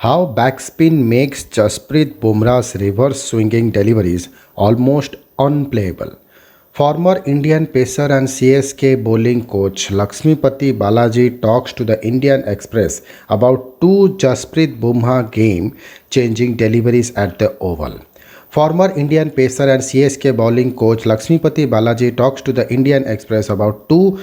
How backspin makes Jasprit Bumrah's reverse swinging deliveries almost unplayable. Former Indian pacer and CSK bowling coach Lakshmipathy Balaji talks to the Indian Express about two Jasprit Bumrah game changing deliveries at the Oval. Former Indian pacer and CSK bowling coach Lakshmipathy Balaji talks to the Indian Express about two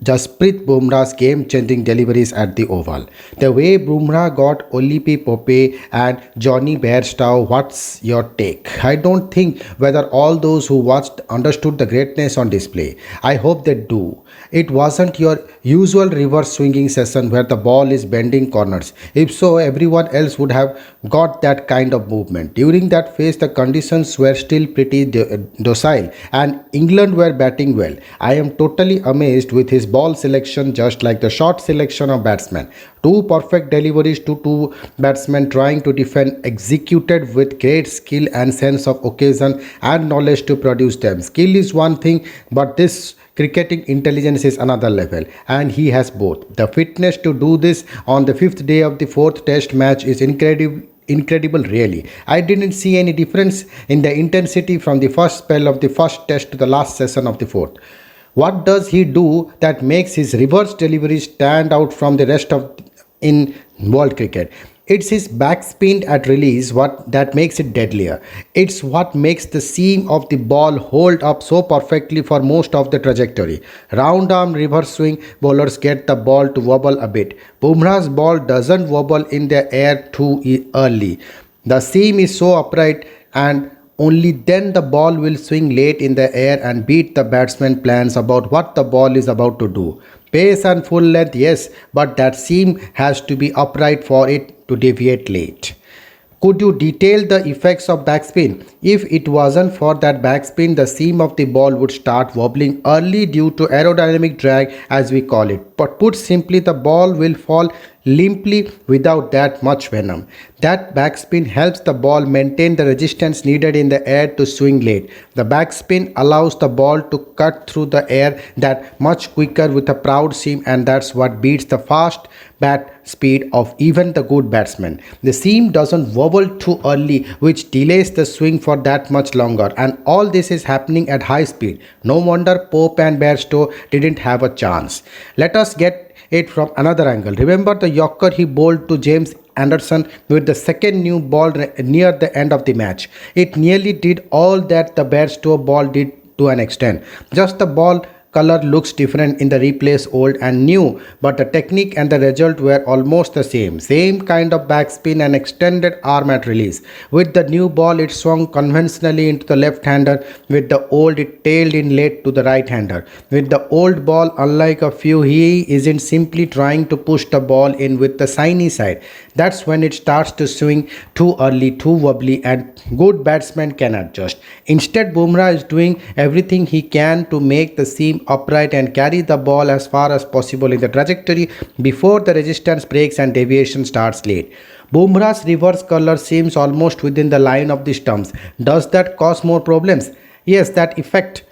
Jasprit Bumrah's game-changing deliveries at the Oval. The way Bumrah got Olipi Pope and Johnny Bairstow, what's your take? I don't think whether all those who watched understood the greatness on display. I hope they do. It wasn't your usual reverse swinging session where the ball is bending corners. If so, everyone else would have got that kind of movement. During that phase, the conditions were still pretty docile and England were batting well. I am totally amazed with his ball selection, just like the shot selection of batsmen. Two perfect deliveries to two batsmen trying to defend, executed with great skill and sense of occasion and knowledge to produce them. Skill is one thing, but this cricketing intelligence is another level, and he has both. The fitness to do this on the fifth day of the fourth test match is incredible, really. I didn't see any difference in the intensity from the first spell of the first test to the last session of the fourth. What does he do that makes his reverse delivery stand out from the rest of in world cricket? It's his backspin at release what that makes it deadlier. It's what makes the seam of the ball hold up so perfectly for most of the trajectory. Round arm reverse swing bowlers get the ball to wobble a bit. Bumrah's ball doesn't wobble in the air too early. The seam is so upright, and only then the ball will swing late in the air and beat the batsman's plans about what the ball is about to do. Pace and full length, yes, but that seam has to be upright for it to deviate late. Could you detail the effects of backspin? If it wasn't for that backspin, the seam of the ball would start wobbling early due to aerodynamic drag, as we call it. But put simply, the ball will fall limply without that much venom. That backspin helps the ball maintain the resistance needed in the air to swing late. The backspin allows the ball to cut through the air that much quicker with a proud seam, and that's what beats the fast bat speed of even the good batsmen. The seam doesn't wobble too early, which delays the swing for that much longer, and all this is happening at high speed. No wonder Pope and Bairstow didn't have a chance. Let us get it from another angle. Remember the Yorker he bowled to James Anderson with the second new ball near the end of the match. It nearly did all that the Bairstow ball did to an extent. Just the ball color looks different in the replays, old and new, but the technique and the result were almost the same. Same kind of backspin and extended arm at release. With the new ball, it swung conventionally into the left-hander. With the old, it tailed in late to the right-hander. With the old ball, unlike a few, he isn't simply trying to push the ball in with the shiny side. That's when it starts to swing too early, too wobbly, and good batsmen can adjust. Instead, Bumrah is doing everything he can to make the seam upright and carry the ball as far as possible in the trajectory before the resistance breaks and deviation starts late. Bumrah's reverse curler seems almost within the line of the stumps. Does that cause more problems? Yes, that effect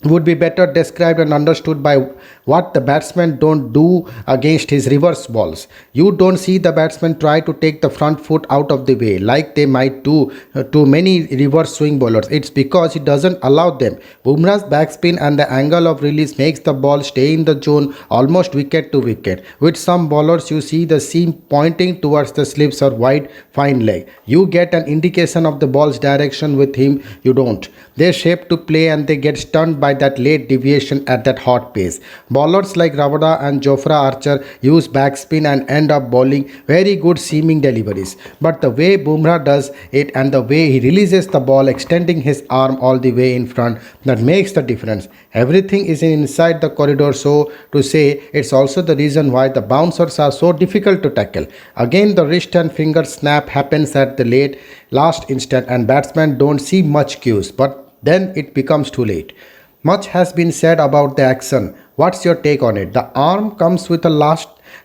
would be better described and understood by what the batsmen don't do against his reverse balls. You don't see the batsmen try to take the front foot out of the way like they might do to many reverse swing bowlers. It's because he doesn't allow them. Bumrah's backspin and the angle of release makes the ball stay in the zone almost wicket to wicket. With some bowlers, you see the seam pointing towards the slips or wide fine leg. You get an indication of the ball's direction. With him, you don't. They're shaped to play and they get stunned by that late deviation at that hot pace. Bowlers like Rabada and Jofra Archer use backspin and end up bowling very good seaming deliveries. But the way Bumrah does it and the way he releases the ball, extending his arm all the way in front, that makes the difference. Everything is inside the corridor, so to say. It's also the reason why the bouncers are so difficult to tackle. Again, the wrist and finger snap happens at the last instant, and batsmen don't see much cues, but then it becomes too late. Much has been said about the action. What's your take on it? The arm comes with a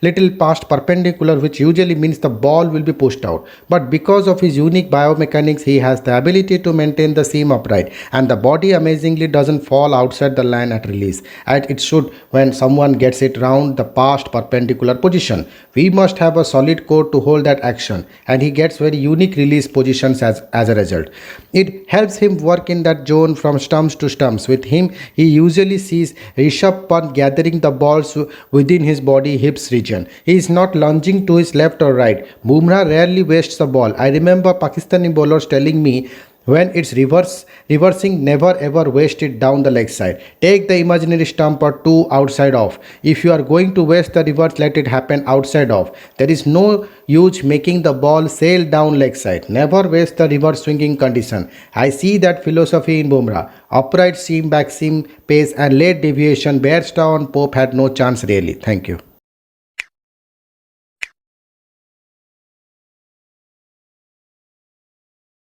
little past perpendicular, which usually means the ball will be pushed out. But because of his unique biomechanics, he has the ability to maintain the seam upright, and the body amazingly doesn't fall outside the line at release, as it should when someone gets it round the past perpendicular position. We must have a solid core to hold that action, and he gets very unique release positions as a result. It helps him work in that zone from stumps to stumps. With him, he usually sees Rishabh Pant gathering the balls within his body hips region. He is not lunging to his left or right. Bumrah rarely wastes the ball. I remember Pakistani bowlers telling me when it's reversing, never ever waste it down the leg side. Take the imaginary stump or two outside off. If you are going to waste the reverse, let it happen outside off. There is no use making the ball sail down leg side. Never waste the reverse swinging condition. I see that philosophy in Bumrah. Upright seam, back seam, pace and late deviation. Bairstow and Pope had no chance really. Thank you.